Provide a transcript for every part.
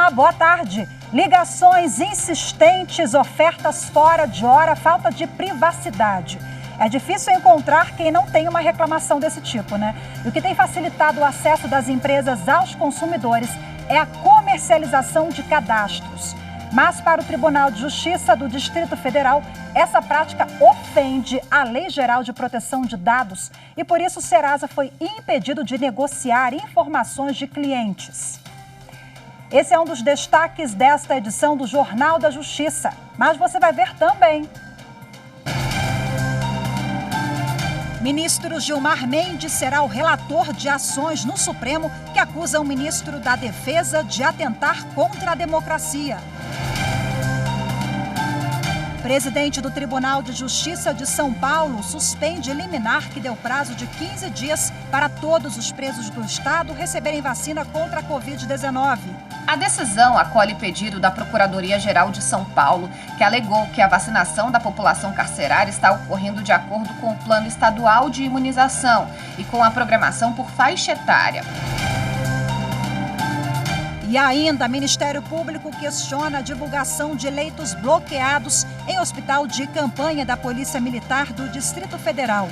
Olá, boa tarde. Ligações insistentes, ofertas fora de hora, falta de privacidade. É difícil encontrar quem não tem uma reclamação desse tipo, né? E o que tem facilitado o acesso das empresas aos consumidores é a comercialização de cadastros. Mas para o Tribunal de Justiça do Distrito Federal, essa prática ofende a Lei Geral de Proteção de Dados e por isso o Serasa foi impedido de negociar informações de clientes. Esse é um dos destaques desta edição do Jornal da Justiça, mas você vai ver também. Ministro Gilmar Mendes será o relator de ações no Supremo que acusam o ministro da Defesa de atentar contra a democracia. Presidente do Tribunal de Justiça de São Paulo suspende liminar que deu prazo de 15 dias para todos os presos do estado receberem vacina contra a Covid-19. A decisão acolhe pedido da Procuradoria-Geral de São Paulo, que alegou que a vacinação da população carcerária está ocorrendo de acordo com o Plano Estadual de Imunização e com a programação por faixa etária. E ainda, o Ministério Público questiona a divulgação de leitos bloqueados em hospital de campanha da Polícia Militar do Distrito Federal.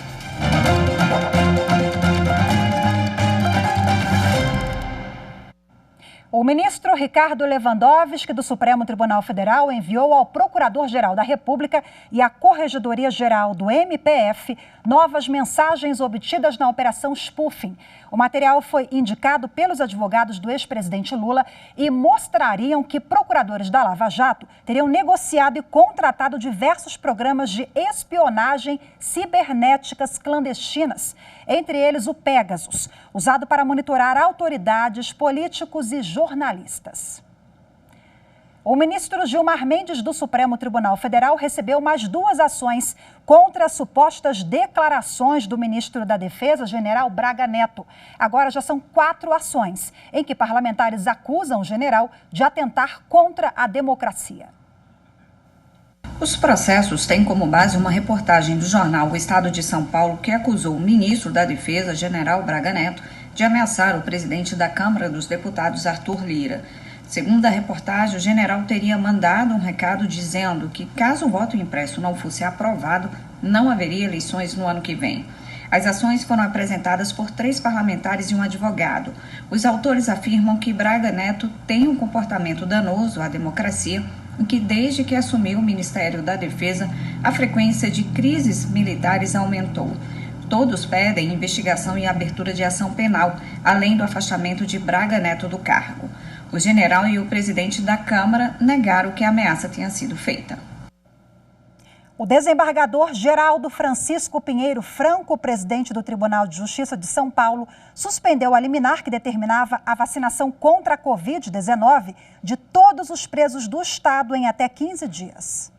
O ministro Ricardo Lewandowski, do Supremo Tribunal Federal, enviou ao Procurador-Geral da República e à Corregedoria-Geral do MPF novas mensagens obtidas na Operação Spoofing. O material foi indicado pelos advogados do ex-presidente Lula e mostrariam que procuradores da Lava Jato teriam negociado e contratado diversos programas de espionagem cibernéticas clandestinas, entre eles o Pegasus, usado para monitorar autoridades, políticos e jornalistas. O ministro Gilmar Mendes, do Supremo Tribunal Federal, recebeu mais duas ações contra as supostas declarações do ministro da Defesa, general Braga Neto. Agora já são 4 ações em que parlamentares acusam o general de atentar contra a democracia. Os processos têm como base uma reportagem do jornal O Estado de São Paulo que acusou o ministro da Defesa, general Braga Neto, de ameaçar o presidente da Câmara dos Deputados, Arthur Lira. Segundo a reportagem, o general teria mandado um recado dizendo que, caso o voto impresso não fosse aprovado, não haveria eleições no ano que vem. As ações foram apresentadas por 3 parlamentares e um advogado. Os autores afirmam que Braga Neto tem um comportamento danoso à democracia e que, desde que assumiu o Ministério da Defesa, a frequência de crises militares aumentou. Todos pedem investigação e abertura de ação penal, além do afastamento de Braga Neto do cargo. O general e o presidente da Câmara negaram que a ameaça tenha sido feita. O desembargador Geraldo Francisco Pinheiro Franco, presidente do Tribunal de Justiça de São Paulo, suspendeu a liminar que determinava a vacinação contra a Covid-19 de todos os presos do estado em até 15 dias.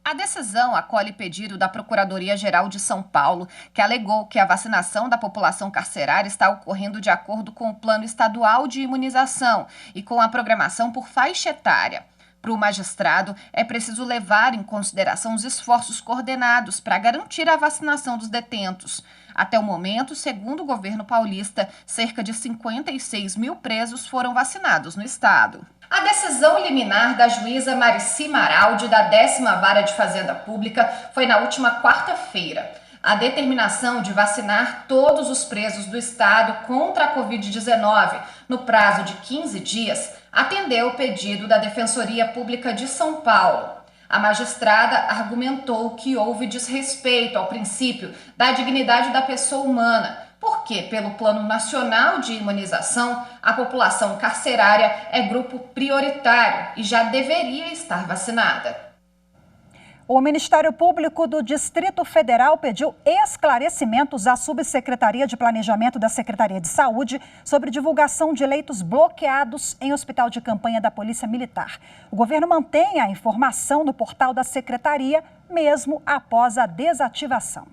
A decisão acolhe pedido da Procuradoria-Geral de São Paulo, que alegou que a vacinação da população carcerária está ocorrendo de acordo com o Plano Estadual de Imunização e com a programação por faixa etária. Para o magistrado, é preciso levar em consideração os esforços coordenados para garantir a vacinação dos detentos. Até o momento, segundo o governo paulista, cerca de 56 mil presos foram vacinados no estado. A decisão liminar da juíza Marici Maraldi, da 10ª Vara de Fazenda Pública, foi na última quarta-feira. A determinação de vacinar todos os presos do estado contra a Covid-19 no prazo de 15 dias atendeu o pedido da Defensoria Pública de São Paulo. A magistrada argumentou que houve desrespeito ao princípio da dignidade da pessoa humana, porque, pelo Plano Nacional de Imunização, a população carcerária é grupo prioritário e já deveria estar vacinada. O Ministério Público do Distrito Federal pediu esclarecimentos à Subsecretaria de Planejamento da Secretaria de Saúde sobre divulgação de leitos bloqueados em hospital de campanha da Polícia Militar. O governo mantém a informação no portal da Secretaria, mesmo após a desativação.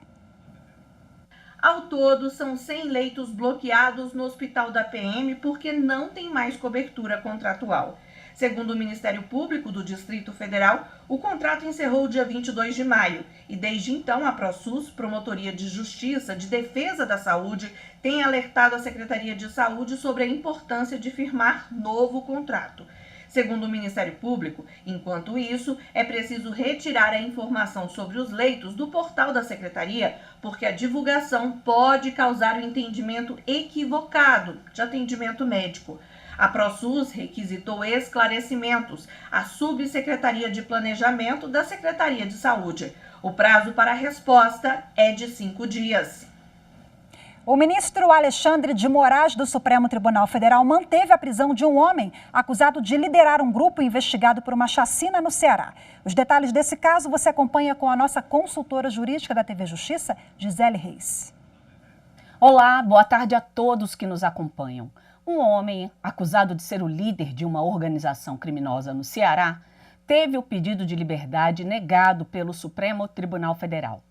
Ao todo, são 100 leitos bloqueados no hospital da PM porque não tem mais cobertura contratual. Segundo o Ministério Público do Distrito Federal, o contrato encerrou dia 22 de maio e desde então a ProSUS, Promotoria de Justiça de Defesa da Saúde, tem alertado a Secretaria de Saúde sobre a importância de firmar novo contrato. Segundo o Ministério Público, enquanto isso, é preciso retirar a informação sobre os leitos do portal da Secretaria, porque a divulgação pode causar o entendimento equivocado de atendimento médico. A ProSUS requisitou esclarecimentos à Subsecretaria de Planejamento da Secretaria de Saúde. O prazo para a resposta é de 5 dias. O ministro Alexandre de Moraes do Supremo Tribunal Federal manteve a prisão de um homem acusado de liderar um grupo investigado por uma chacina no Ceará. Os detalhes desse caso você acompanha com a nossa consultora jurídica da TV Justiça, Gisele Reis. Olá, boa tarde a todos que nos acompanham. Um homem acusado de ser o líder de uma organização criminosa no Ceará teve o pedido de liberdade negado pelo Supremo Tribunal Federal.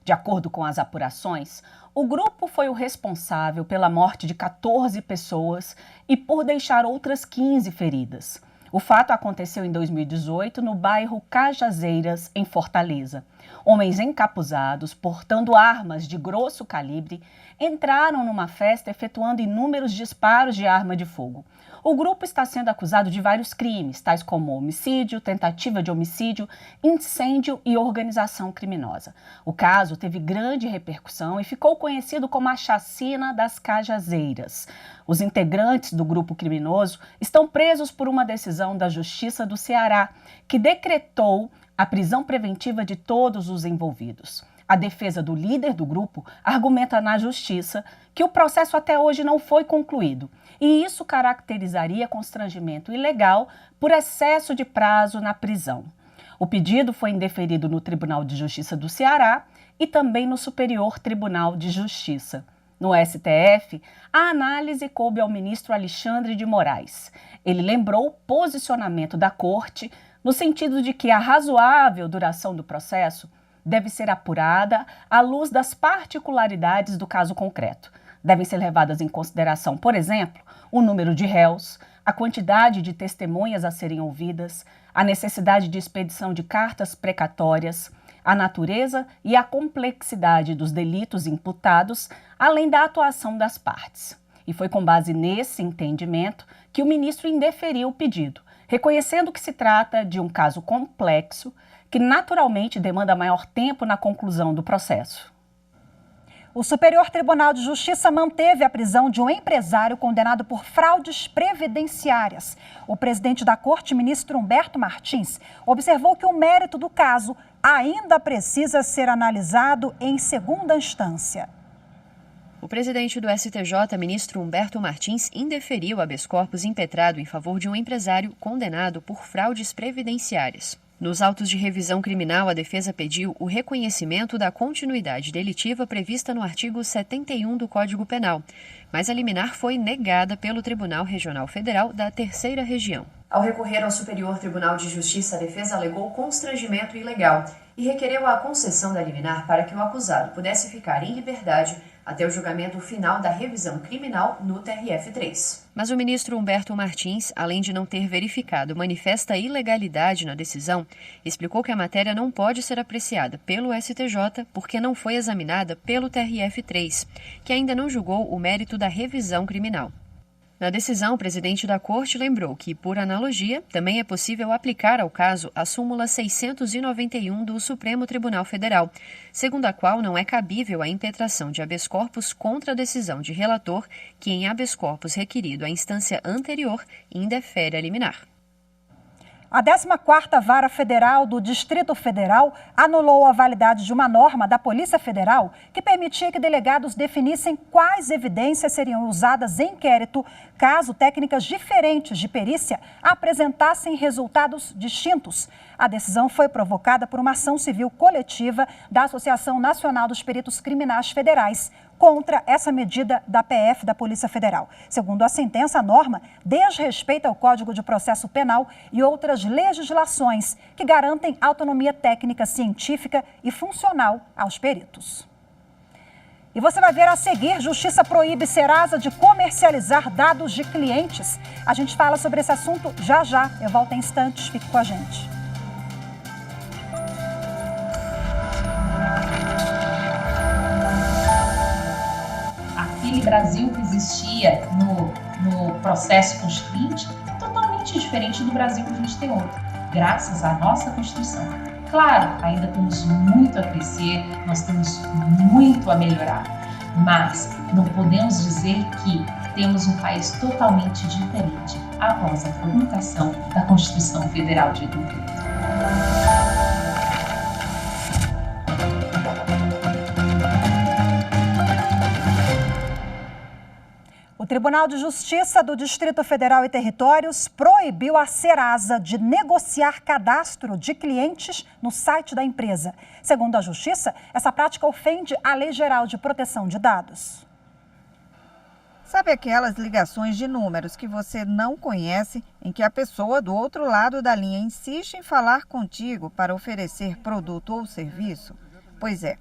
De acordo com as apurações, o grupo foi o responsável pela morte de 14 pessoas e por deixar outras 15 feridas. O fato aconteceu em 2018 no bairro Cajazeiras, em Fortaleza. Homens encapuzados, portando armas de grosso calibre, entraram numa festa efetuando inúmeros disparos de arma de fogo. O grupo está sendo acusado de vários crimes, tais como homicídio, tentativa de homicídio, incêndio e organização criminosa. O caso teve grande repercussão e ficou conhecido como a Chacina das Cajazeiras. Os integrantes do grupo criminoso estão presos por uma decisão da Justiça do Ceará, que decretou a prisão preventiva de todos os envolvidos. A defesa do líder do grupo argumenta na Justiça que o processo até hoje não foi concluído e isso caracterizaria constrangimento ilegal por excesso de prazo na prisão. O pedido foi indeferido no Tribunal de Justiça do Ceará e também no Superior Tribunal de Justiça. No STF, a análise coube ao ministro Alexandre de Moraes. Ele lembrou o posicionamento da Corte no sentido de que a razoável duração do processo deve ser apurada à luz das particularidades do caso concreto. Devem ser levadas em consideração, por exemplo, o número de réus, a quantidade de testemunhas a serem ouvidas, a necessidade de expedição de cartas precatórias, a natureza e a complexidade dos delitos imputados, além da atuação das partes. E foi com base nesse entendimento que o ministro indeferiu o pedido, reconhecendo que se trata de um caso complexo que naturalmente demanda maior tempo na conclusão do processo. O Superior Tribunal de Justiça manteve a prisão de um empresário condenado por fraudes previdenciárias. O presidente da Corte, ministro Humberto Martins, observou que o mérito do caso ainda precisa ser analisado em segunda instância. O presidente do STJ, ministro Humberto Martins, indeferiu habeas corpus impetrado em favor de um empresário condenado por fraudes previdenciárias. Nos autos de revisão criminal, a defesa pediu o reconhecimento da continuidade delitiva prevista no artigo 71 do Código Penal, mas a liminar foi negada pelo Tribunal Regional Federal da Terceira Região. Ao recorrer ao Superior Tribunal de Justiça, a defesa alegou constrangimento ilegal e requereu a concessão da liminar para que o acusado pudesse ficar em liberdade até o julgamento final da revisão criminal no TRF3. Mas o ministro Humberto Martins, além de não ter verificado manifesta ilegalidade na decisão, explicou que a matéria não pode ser apreciada pelo STJ porque não foi examinada pelo TRF3, que ainda não julgou o mérito da revisão criminal. Na decisão, o presidente da Corte lembrou que, por analogia, também é possível aplicar ao caso a súmula 691 do Supremo Tribunal Federal, segundo a qual não é cabível a impetração de habeas corpus contra a decisão de relator que, em habeas corpus requerido à instância anterior, indefere a liminar. A 14ª Vara Federal do Distrito Federal anulou a validade de uma norma da Polícia Federal que permitia que delegados definissem quais evidências seriam usadas em inquérito caso técnicas diferentes de perícia apresentassem resultados distintos. A decisão foi provocada por uma ação civil coletiva da Associação Nacional dos Peritos Criminais Federais contra essa medida da PF da Polícia Federal. Segundo a sentença, a norma desrespeita o Código de Processo Penal e outras legislações que garantem autonomia técnica, científica e funcional aos peritos. E você vai ver a seguir, Justiça proíbe Serasa de comercializar dados de clientes. A gente fala sobre esse assunto já já. Eu volto em instantes, fique com a gente. Aquele Brasil que existia no processo constituinte é totalmente diferente do Brasil que a gente tem hoje, graças à nossa Constituição. Claro, ainda temos muito a crescer, nós temos muito a melhorar, mas não podemos dizer que temos um país totalmente diferente após a promulgação da Constituição Federal de 88. O Tribunal de Justiça do Distrito Federal e Territórios proibiu a Serasa de negociar cadastro de clientes no site da empresa. Segundo a Justiça, essa prática ofende a Lei Geral de Proteção de Dados. Sabe aquelas ligações de números que você não conhece, em que a pessoa do outro lado da linha insiste em falar contigo para oferecer produto ou serviço? Pois é,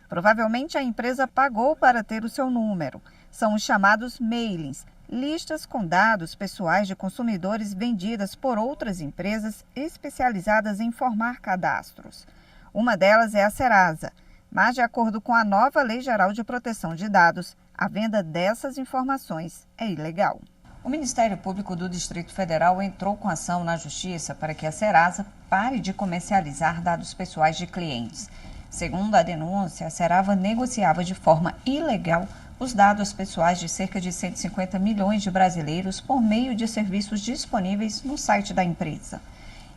provavelmente a empresa pagou para ter o seu número. São os chamados mailings, listas com dados pessoais de consumidores vendidas por outras empresas especializadas em formar cadastros. Uma delas é a Serasa, mas de acordo com a nova Lei Geral de Proteção de Dados, a venda dessas informações é ilegal. O Ministério Público do Distrito Federal entrou com ação na Justiça para que a Serasa pare de comercializar dados pessoais de clientes. Segundo a denúncia, a Serasa negociava de forma ilegal os dados pessoais de cerca de 150 milhões de brasileiros por meio de serviços disponíveis no site da empresa.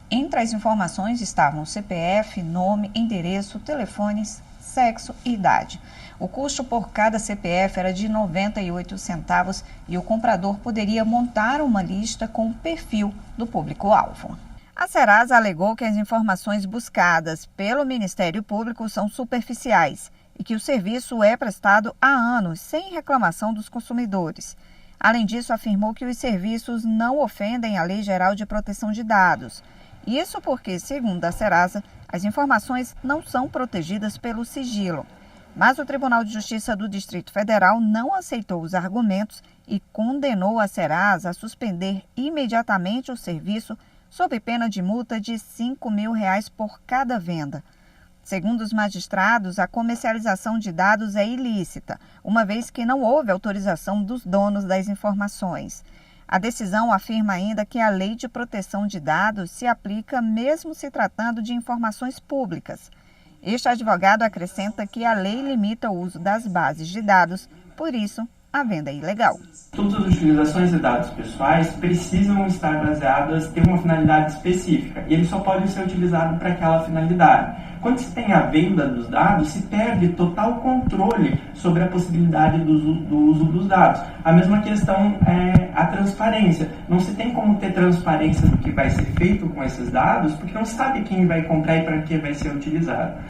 Entre as informações estavam CPF, nome, endereço, telefones, sexo e idade. O custo por cada CPF era de 98 centavos e o comprador poderia montar uma lista com o perfil do público-alvo. A Serasa alegou que as informações buscadas pelo Ministério Público são superficiais e que o serviço é prestado há anos, sem reclamação dos consumidores. Além disso, afirmou que os serviços não ofendem a Lei Geral de Proteção de Dados. Isso porque, segundo a Serasa, as informações não são protegidas pelo sigilo. Mas o Tribunal de Justiça do Distrito Federal não aceitou os argumentos e condenou a Serasa a suspender imediatamente o serviço sob pena de multa de R$ 5.000 por cada venda. Segundo os magistrados, a comercialização de dados é ilícita, uma vez que não houve autorização dos donos das informações. A decisão afirma ainda que a Lei de Proteção de Dados se aplica mesmo se tratando de informações públicas. Este advogado acrescenta que a lei limita o uso das bases de dados, por isso, a venda é ilegal. Todas as utilizações de dados pessoais precisam estar baseadas em uma finalidade específica e eles só podem ser utilizados para aquela finalidade. Quando se tem a venda dos dados, se perde total controle sobre a possibilidade do uso dos dados. A mesma questão é a transparência. Não se tem como ter transparência do que vai ser feito com esses dados, porque não sabe quem vai comprar e para que vai ser utilizado.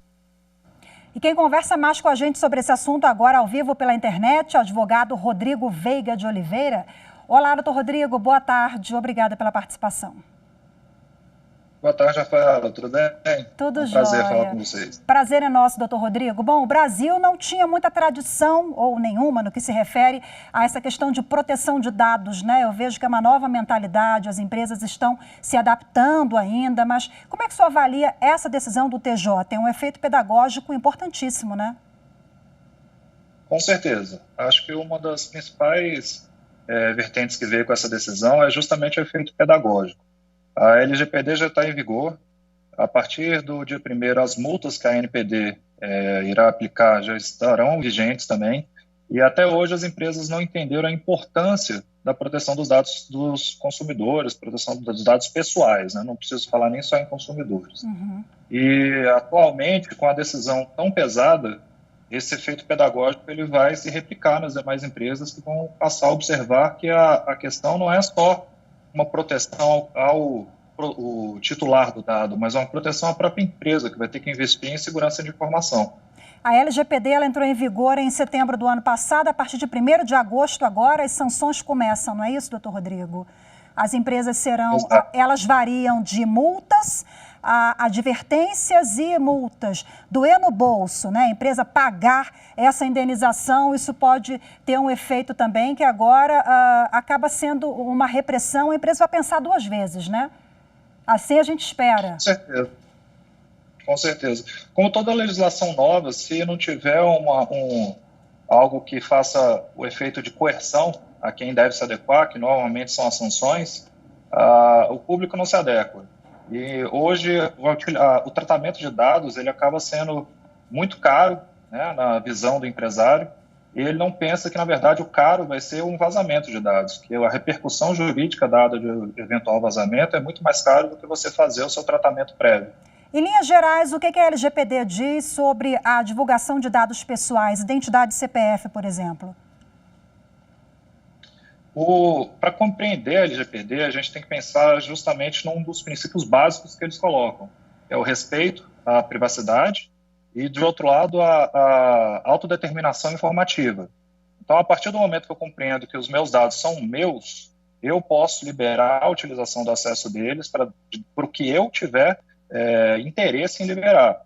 E quem conversa mais com a gente sobre esse assunto agora ao vivo pela internet é o advogado Rodrigo Veiga de Oliveira. Olá, doutor Rodrigo, boa tarde, obrigada pela participação. Boa tarde, Rafaela, tudo bem? Tudo jóia. Prazer falar com vocês. Prazer é nosso, doutor Rodrigo. Bom, o Brasil não tinha muita tradição, ou nenhuma, no que se refere a essa questão de proteção de dados, né? Eu vejo que é uma nova mentalidade, as empresas estão se adaptando ainda, mas como é que o senhor avalia essa decisão do TJ? Tem um efeito pedagógico importantíssimo, né? Com certeza. Acho que uma das principais vertentes que veio com essa decisão é justamente o efeito pedagógico. A LGPD já está em vigor. A partir do dia 1º, as multas que a ANPD irá aplicar já estarão vigentes também. E até hoje as empresas não entenderam a importância da proteção dos dados dos consumidores, proteção dos dados pessoais, né? Não preciso falar nem só em consumidores. Uhum. E atualmente, com a decisão tão pesada, esse efeito pedagógico ele vai se replicar nas demais empresas que vão passar a observar que a questão não é só uma proteção ao titular do dado, mas uma proteção à própria empresa, que vai ter que investir em segurança de informação. A LGPD ela entrou em vigor em setembro do ano passado. A partir de 1º de agosto agora, as sanções começam, não é isso, doutor Rodrigo? As empresas serão, elas variam de multas advertências e multas doer no bolso, né? A empresa pagar essa indenização, isso pode ter um efeito também que agora acaba sendo uma repressão, a empresa vai pensar duas vezes, né? Assim a gente espera. Com certeza. Com certeza. Como toda legislação nova, se não tiver algo que faça o efeito de coerção a quem deve se adequar, que normalmente são as sanções, o público não se adequa. E hoje o tratamento de dados ele acaba sendo muito caro, né, na visão do empresário, e ele não pensa que, na verdade, o caro vai ser um vazamento de dados, que a repercussão jurídica dada de eventual vazamento é muito mais caro do que você fazer o seu tratamento prévio. Em linhas gerais, o que a LGPD diz sobre a divulgação de dados pessoais, identidade CPF, por exemplo? Para compreender a LGPD, a gente tem que pensar justamente num dos princípios básicos que eles colocam, que é o respeito à privacidade e, de outro lado, a autodeterminação informativa. Então, a partir do momento que eu compreendo que os meus dados são meus, eu posso liberar a utilização do acesso deles para o que eu tiver interesse em liberar.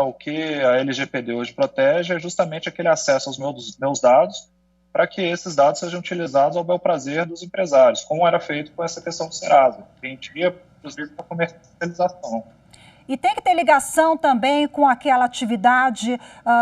O que a LGPD hoje protege é justamente aquele acesso aos meus dados, para que esses dados sejam utilizados ao bel prazer dos empresários, como era feito com essa questão do Serasa, que vendia, inclusive, para comercialização. E tem que ter ligação também com aquela atividade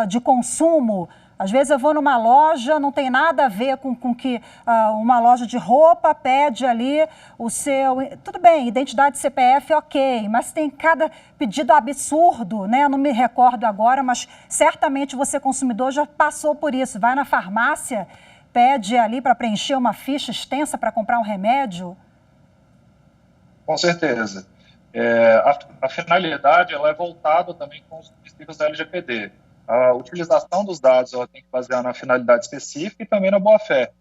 de consumo. Às vezes eu vou numa loja, não tem nada a ver com que uma loja de roupa pede ali o seu... Tudo bem, identidade CPF, ok, mas tem cada pedido absurdo, né? Eu não me recordo agora, mas certamente você, consumidor, já passou por isso. Vai na farmácia, pede ali para preencher uma ficha extensa para comprar um remédio. Com certeza. A finalidade ela é voltada também com os princípios da LGPD. A utilização dos dados ela tem que basear na finalidade específica e também na boa-fé.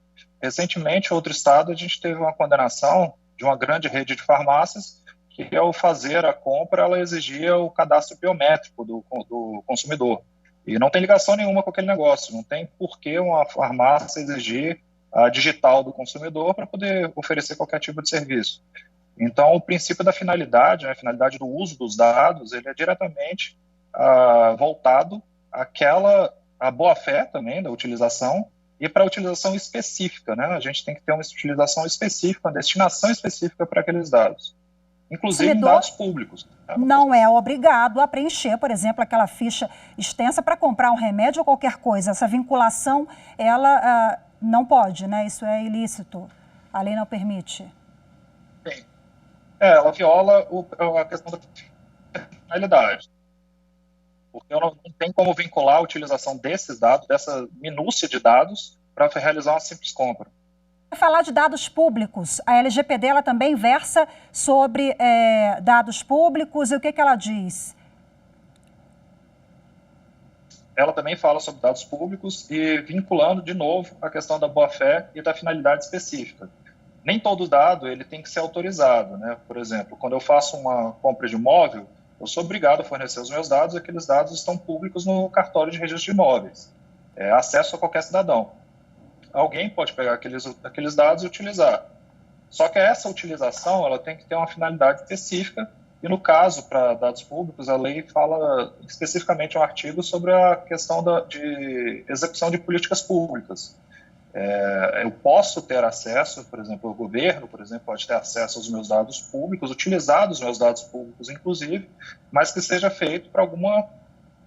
Recentemente, em outro estado, a gente teve uma condenação de uma grande rede de farmácias que, ao fazer a compra, ela exigia o cadastro biométrico do consumidor. E não tem ligação nenhuma com aquele negócio, não tem por que uma farmácia exigir a digital do consumidor para poder oferecer qualquer tipo de serviço. Então, o princípio da finalidade, né, a finalidade do uso dos dados, ele é diretamente voltado a boa-fé também da utilização e para a utilização específica, né? A gente tem que ter uma utilização específica, uma destinação específica para aqueles dados, inclusive dados públicos. Não é obrigado a preencher, por exemplo, aquela ficha extensa para comprar um remédio ou qualquer coisa. Essa vinculação, ela não pode, né? Isso é ilícito. A lei não permite. Sim. Ela viola a questão da finalidade. Porque não tem como vincular a utilização desses dados, dessa minúcia de dados, para realizar uma simples compra. Falar de dados públicos, a LGPD ela também versa sobre dados públicos, e o que ela diz? Ela também fala sobre dados públicos e vinculando, de novo, a questão da boa-fé e da finalidade específica. Nem todo dado ele tem que ser autorizado, né? Por exemplo, quando eu faço uma compra de imóvel, eu sou obrigado a fornecer os meus dados, e aqueles dados estão públicos no cartório de registro de imóveis. Acesso a qualquer cidadão. Alguém pode pegar aqueles dados e utilizar. Só que essa utilização ela tem que ter uma finalidade específica, e no caso, para dados públicos, a lei fala especificamente um artigo sobre a questão de execução de políticas públicas. Eu posso ter acesso, por exemplo, o governo, por exemplo, pode ter acesso aos meus dados públicos, utilizar os meus dados públicos, inclusive, mas que seja feito para alguma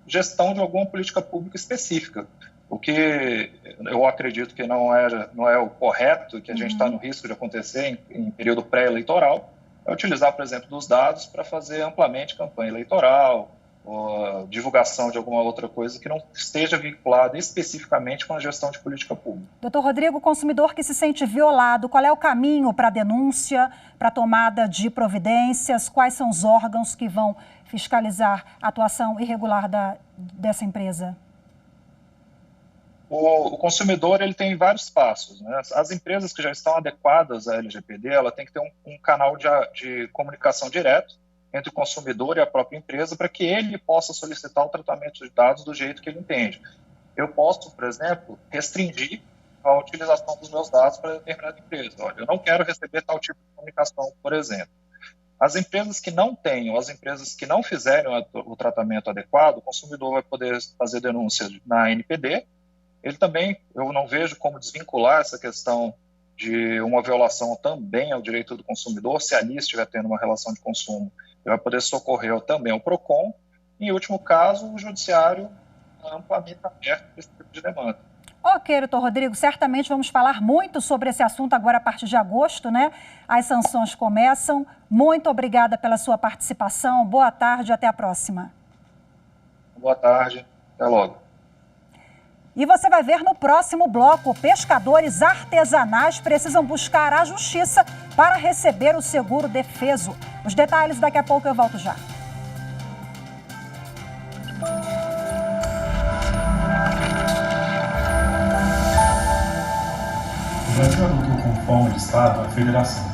gestão de alguma política pública específica. O que eu acredito que não é o correto, que a gente está no risco de acontecer em período pré-eleitoral, é utilizar, por exemplo, dos dados para fazer amplamente campanha eleitoral, ou divulgação de alguma outra coisa que não esteja vinculada especificamente com a gestão de política pública. Doutor Rodrigo, o consumidor que se sente violado, qual é o caminho para a denúncia, para a tomada de providências? Quais são os órgãos que vão fiscalizar a atuação irregular dessa empresa? O consumidor ele tem vários passos, né? As empresas que já estão adequadas à LGPD, ela tem que ter um canal de comunicação direto entre o consumidor e a própria empresa para que ele possa solicitar o tratamento de dados do jeito que ele entende. Eu posso, por exemplo, restringir a utilização dos meus dados para determinada empresa. Olha, eu não quero receber tal tipo de comunicação, por exemplo. As empresas que não tenham, as empresas que não fizerem o tratamento adequado, o consumidor vai poder fazer denúncia na ANPD. Ele também, eu não vejo como desvincular essa questão de uma violação também ao direito do consumidor, se ali estiver tendo uma relação de consumo, ele vai poder socorrer também ao PROCON. Em último caso, o judiciário amplamente aberto para esse tipo de demanda. Ok, doutor Rodrigo, certamente vamos falar muito sobre esse assunto agora a partir de agosto, né? As sanções começam. Muito obrigada pela sua participação. Boa tarde, até a próxima. Boa tarde, até logo. E você vai ver no próximo bloco, pescadores artesanais precisam buscar a justiça para receber o seguro defeso. Os detalhes daqui a pouco eu volto já. O Brasil adotou como forma de Estado a federação,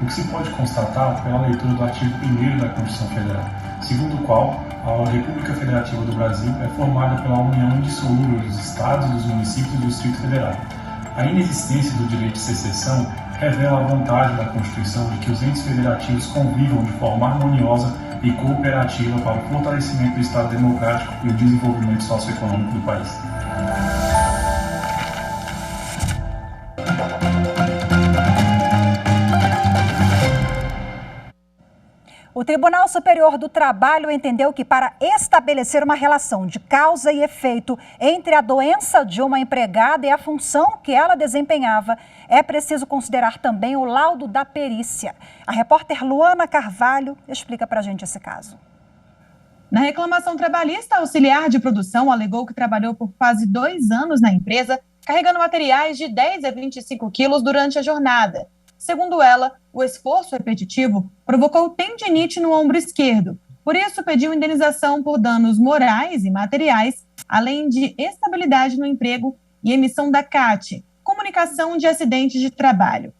o que se pode constatar pela leitura do artigo 1º da Constituição Federal, segundo o qual a República Federativa do Brasil é formada pela união indissolúvel dos Estados, dos municípios e do Distrito Federal. A inexistência do direito de secessão revela a vontade da Constituição de que os entes federativos convivam de forma harmoniosa e cooperativa para o fortalecimento do Estado democrático e o desenvolvimento socioeconômico do país. O Tribunal Superior do Trabalho entendeu que para estabelecer uma relação de causa e efeito entre a doença de uma empregada e a função que ela desempenhava, é preciso considerar também o laudo da perícia. A repórter Luana Carvalho explica para a gente esse caso. Na reclamação trabalhista, a auxiliar de produção alegou que trabalhou por quase 2 anos na empresa, carregando materiais de 10 a 25 quilos durante a jornada. Segundo ela, o esforço repetitivo provocou tendinite no ombro esquerdo. Por isso, pediu indenização por danos morais e materiais, além de estabilidade no emprego e emissão da CAT, Comunicação de Acidentes de Trabalho.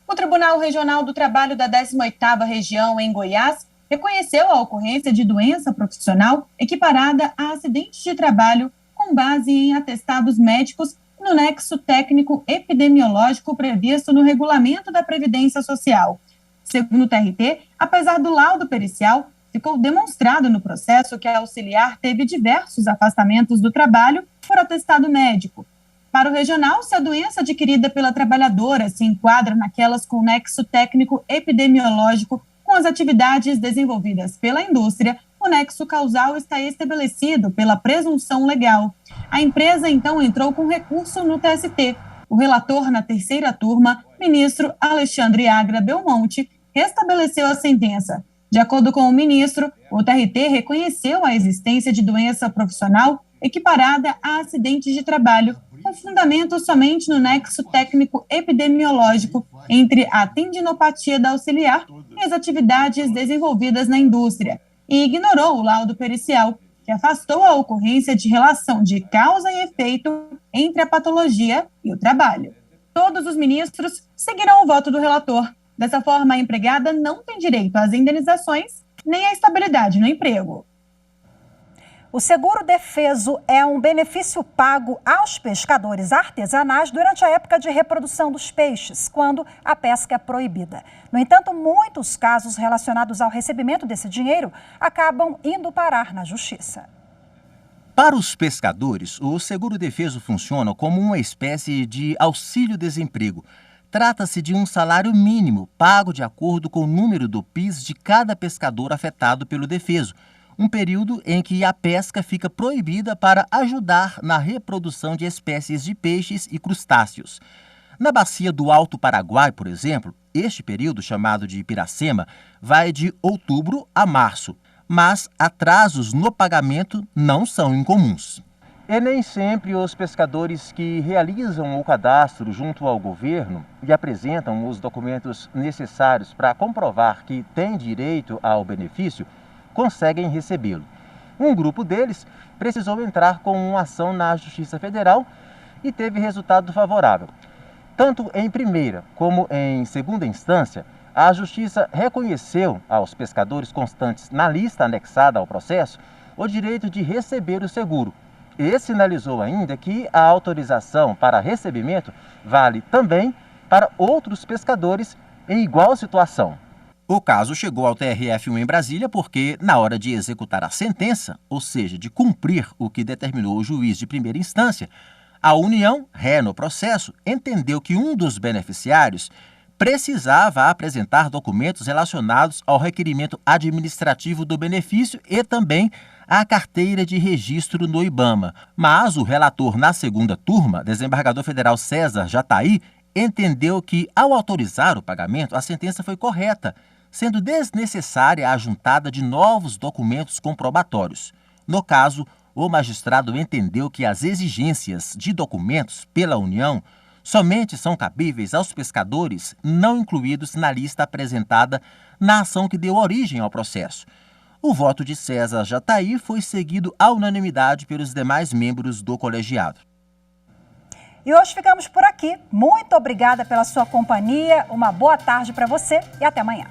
O Tribunal Regional do Trabalho da 18ª Região, em Goiás, reconheceu a ocorrência de doença profissional equiparada a acidentes de trabalho com base em atestados médicos no nexo técnico epidemiológico previsto no Regulamento da Previdência Social. Segundo o TRT, apesar do laudo pericial, ficou demonstrado no processo que a auxiliar teve diversos afastamentos do trabalho por atestado médico. Para o regional, se a doença adquirida pela trabalhadora se enquadra naquelas com nexo técnico epidemiológico com as atividades desenvolvidas pela indústria, o nexo causal está estabelecido pela presunção legal. A empresa, então, entrou com recurso no TST. O relator na 3ª turma, ministro Alexandre Agra Belmonte, restabeleceu a sentença. De acordo com o ministro, o TRT reconheceu a existência de doença profissional equiparada a acidente de trabalho, com fundamento somente no nexo técnico epidemiológico entre a tendinopatia da auxiliar e as atividades desenvolvidas na indústria, e ignorou o laudo pericial, que afastou a ocorrência de relação de causa e efeito entre a patologia e o trabalho. Todos os ministros seguiram o voto do relator. Dessa forma, a empregada não tem direito às indenizações nem à estabilidade no emprego. O seguro defeso é um benefício pago aos pescadores artesanais durante a época de reprodução dos peixes, quando a pesca é proibida. No entanto, muitos casos relacionados ao recebimento desse dinheiro acabam indo parar na justiça. Para os pescadores, o seguro defeso funciona como uma espécie de auxílio-desemprego. Trata-se de um salário mínimo pago de acordo com o número do PIS de cada pescador afetado pelo defeso. Um período em que a pesca fica proibida para ajudar na reprodução de espécies de peixes e crustáceos. Na bacia do Alto Paraguai, por exemplo, este período, chamado de Piracema, vai de outubro a março, mas atrasos no pagamento não são incomuns. E nem sempre os pescadores que realizam o cadastro junto ao governo e apresentam os documentos necessários para comprovar que têm direito ao benefício conseguem recebê-lo. Um grupo deles precisou entrar com uma ação na Justiça Federal e teve resultado favorável. Tanto em primeira como em segunda instância, a Justiça reconheceu aos pescadores constantes na lista anexada ao processo o direito de receber o seguro e sinalizou ainda que a autorização para recebimento vale também para outros pescadores em igual situação. O caso chegou ao TRF1 em Brasília porque, na hora de executar a sentença, ou seja, de cumprir o que determinou o juiz de primeira instância, a União, ré no processo, entendeu que um dos beneficiários precisava apresentar documentos relacionados ao requerimento administrativo do benefício e também à carteira de registro no IBAMA. Mas o relator na segunda turma, desembargador federal César Jatahy, entendeu que, ao autorizar o pagamento, a sentença foi correta, sendo desnecessária a juntada de novos documentos comprobatórios. No caso, o magistrado entendeu que as exigências de documentos pela União somente são cabíveis aos pescadores não incluídos na lista apresentada na ação que deu origem ao processo. O voto de César Jatahy foi seguido à unanimidade pelos demais membros do colegiado. E hoje ficamos por aqui. Muito obrigada pela sua companhia, uma boa tarde para você e até amanhã.